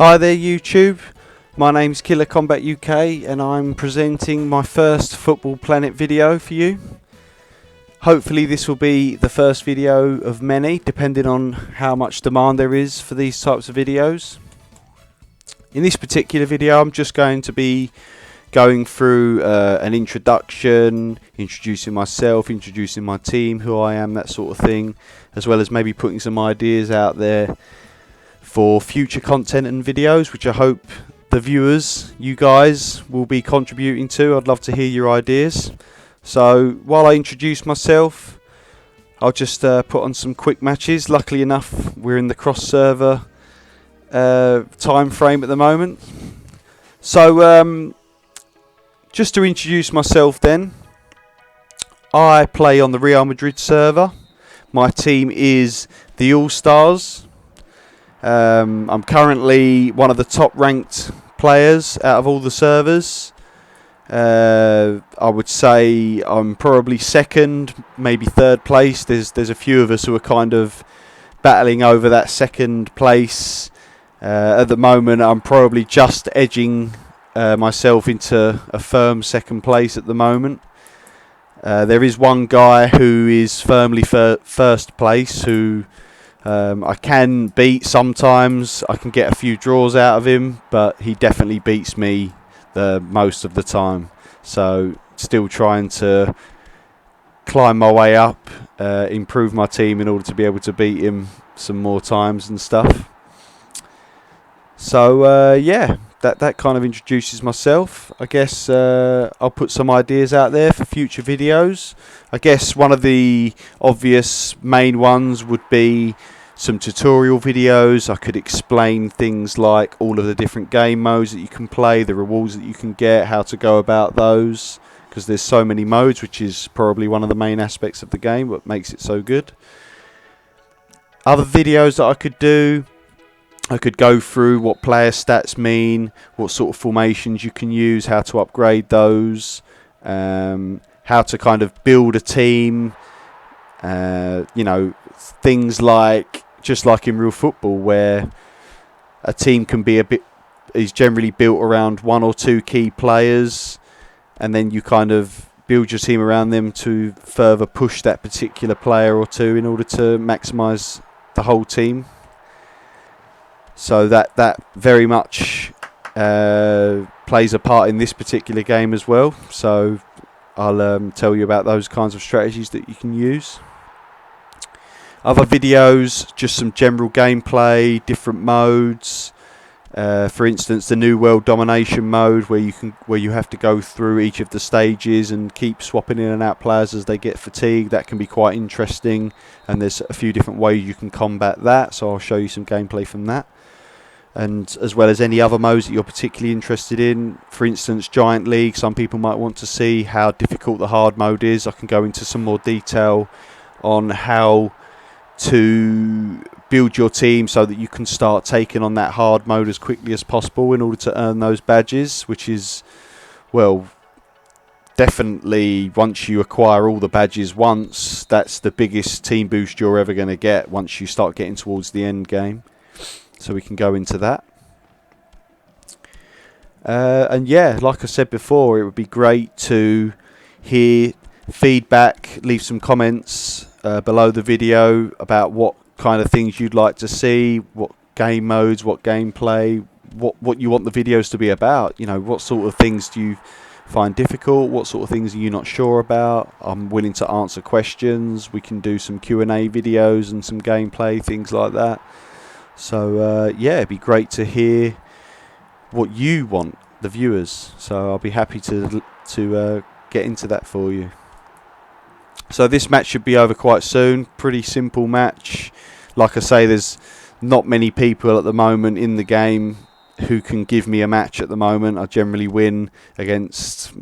Hi there YouTube, my name's Killer Combat UK and I'm presenting my first Football Planet video for you. Hopefully this will be the first video of many, depending on how much demand there is for these types of videos. In this particular video I'm just going to be going through an introduction, introducing myself, introducing my team, who I am, that sort of thing, as well as maybe putting some ideas out there for future content and videos, which I hope the viewers, you guys, will be contributing to. I'd love to hear your ideas. So while I introduce myself, I'll just put on some quick matches. Luckily enough, we're in the cross server time frame at the moment. So just to introduce myself then, I play on the Real Madrid server. My team is the ALLSTARS. I'm currently one of the top ranked players out of all the servers. I would say I'm probably second, maybe third place. There's a few of us who are kind of battling over that second place. At the moment I'm probably just edging myself into a firm second place at the moment. There is one guy who is firmly first place, who I can beat sometimes. I can get a few draws out of him, but he definitely beats me the most of the time. So still trying to climb my way up, improve my team in order to be able to beat him some more times and stuff. So yeah, that kind of introduces myself. I guess I'll put some ideas out there for future videos. I guess one of the obvious main ones would be some tutorial videos. I could explain things like all of the different game modes that you can play, the rewards that you can get, how to go about those, because there's so many modes, which is probably one of the main aspects of the game, what makes it so good. Other videos that I could do, I could go through what player stats mean, what sort of formations you can use, how to upgrade those, how to kind of build a team, you know, things like, just like in real football, where a team can be is generally built around one or two key players, and then you kind of build your team around them to further push that particular player or two in order to maximize the whole team. So that very much plays a part in this particular game as well. So I'll tell you about those kinds of strategies that you can use. Other videos, just some general gameplay, different modes. For instance, the New World Domination mode, where you have to go through each of the stages and keep swapping in and out players as they get fatigued. That can be quite interesting, and there's a few different ways you can combat that. So I'll show you some gameplay from that. And as well as any other modes that you're particularly interested in. For instance, Giant League, some people might want to see how difficult the hard mode is. I can go into some more detail on how to build your team so that you can start taking on that hard mode as quickly as possible in order to earn those badges, which is, well, definitely once you acquire all the badges once, that's the biggest team boost you're ever going to get once you start getting towards the end game. So we can go into that. And yeah, like I said before, it would be great to hear feedback, leave some comments below the video about what kind of things you'd like to see, what game modes, what gameplay, what you want the videos to be about. You know, what sort of things do you find difficult, what sort of things are you not sure about. I'm willing to answer questions. We can do some Q&A videos and some gameplay, things like that. So yeah, it'd be great to hear what you want, the viewers. So I'll be happy to get into that for you. So this match should be over quite soon. Pretty simple match. Like I say, there's not many people at the moment in the game who can give me a match at the moment. I generally win against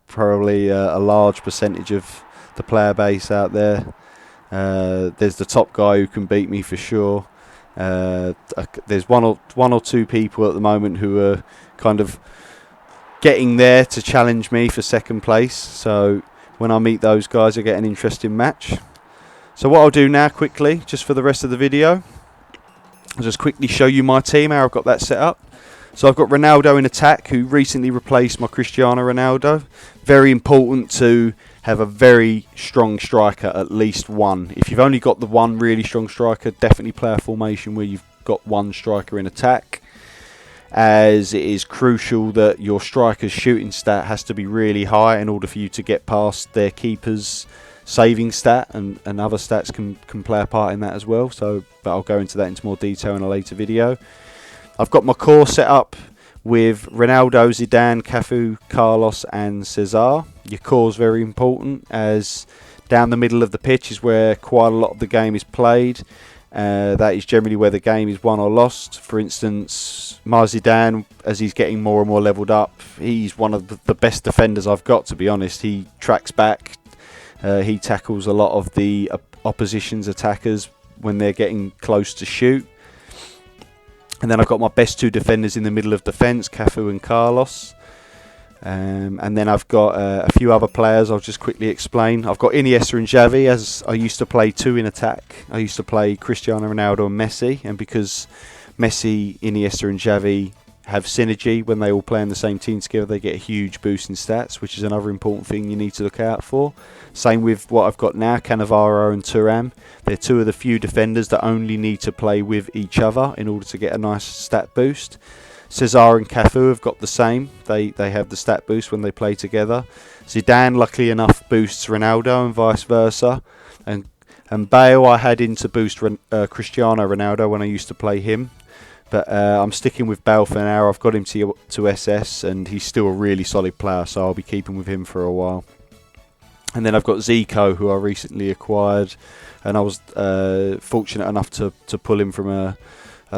probably a large percentage of the player base out there. There's the top guy who can beat me for sure. There's one or two people at the moment who are kind of getting there to challenge me for second place. So when I meet those guys, I get an interesting match. So what I'll do now quickly, just for the rest of the video, I'll just quickly show you my team, how I've got that set up. So I've got Ronaldo in attack, who recently replaced my Cristiano Ronaldo. Very important to have a very strong striker, at least one. If you've only got the one really strong striker, definitely play a formation where you've got one striker in attack, as it is crucial that your striker's shooting stat has to be really high in order for you to get past their keeper's saving stat, and other stats can play a part in that as well. So, but I'll go into that into more detail in a later video. I've got my core set up with Ronaldo, Zidane, Cafu, Carlos and Cesar. Your core is very important, as down the middle of the pitch is where quite a lot of the game is played. That is generally where the game is won or lost. For instance, my Zidane, as he's getting more and more leveled up, he's one of the best defenders I've got, to be honest. He tracks back, he tackles a lot of the opposition's attackers when they're getting close to shoot. And then I've got my best two defenders in the middle of defence, Cafu and Carlos. And then I've got a few other players I'll just quickly explain. I've got Iniesta and Xavi, as I used to play two in attack. I used to play Cristiano Ronaldo and Messi. And because Messi, Iniesta and Xavi have synergy when they all play in the same team together, they get a huge boost in stats, which is another important thing you need to look out for. Same with what I've got now, Cannavaro and Thuram. They're two of the few defenders that only need to play with each other in order to get a nice stat boost. Cesar and Cafu have got the same. They have the stat boost when they play together. Zidane, luckily enough, boosts Ronaldo and vice versa. And Bale I had in to boost Cristiano Ronaldo when I used to play him. But I'm sticking with Bale for now. I've got him to SS, and he's still a really solid player, so I'll be keeping with him for a while. And then I've got Zico, who I recently acquired, and I was fortunate enough to pull him from a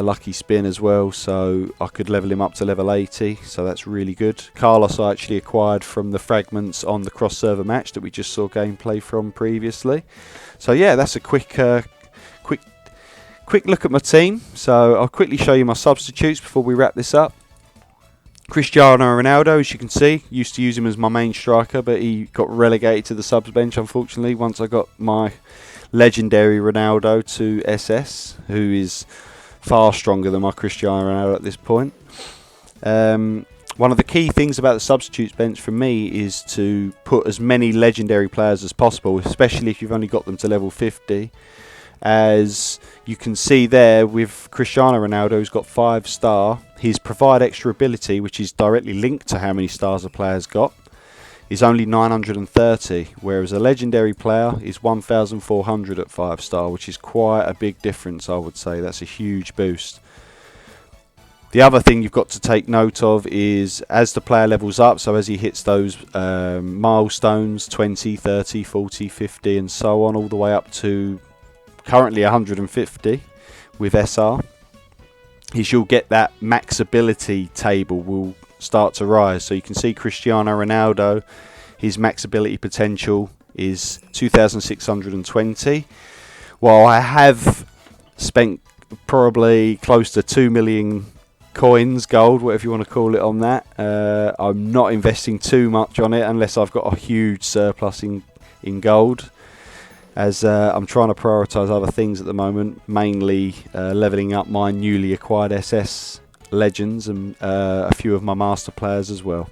lucky spin as well, so I could level him up to level 80, so that's really good. Carlos I actually acquired from the fragments on the cross-server match that we just saw gameplay from previously. So yeah, that's a quick look at my team. So I'll quickly show you my substitutes before we wrap this up. Cristiano Ronaldo, as you can see, used to use him as my main striker, but he got relegated to the subs bench, unfortunately, once I got my legendary Ronaldo to SS, who is far stronger than my Cristiano Ronaldo at this point. One of the key things about the substitutes bench for me is to put as many legendary players as possible, especially if you've only got them to level 50. As you can see there with Cristiano Ronaldo, who's got 5-star, his provide extra ability, which is directly linked to how many stars a player's got, is only 930, whereas a legendary player is 1,400 at 5-star, which is quite a big difference, I would say. That's a huge boost. The other thing you've got to take note of is as the player levels up, so as he hits those milestones, 20, 30, 40, 50 and so on, all the way up to currently 150 with SR, you'll get that max ability table will start to rise. So you can see Cristiano Ronaldo, his max ability potential is 2,620. While I have spent probably close to 2 million coins, gold, whatever you want to call it on that, I'm not investing too much on it unless I've got a huge surplus in gold, as I'm trying to prioritise other things at the moment, mainly levelling up my newly acquired SS legends and a few of my master players as well.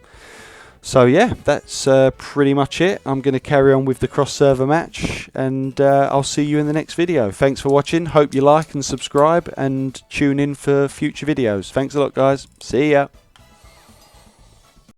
So yeah, that's pretty much it. I'm going to carry on with the cross server match, and I'll see you in the next video. Thanks for watching. Hope you like and subscribe and tune in for future videos. Thanks a lot, guys. See ya.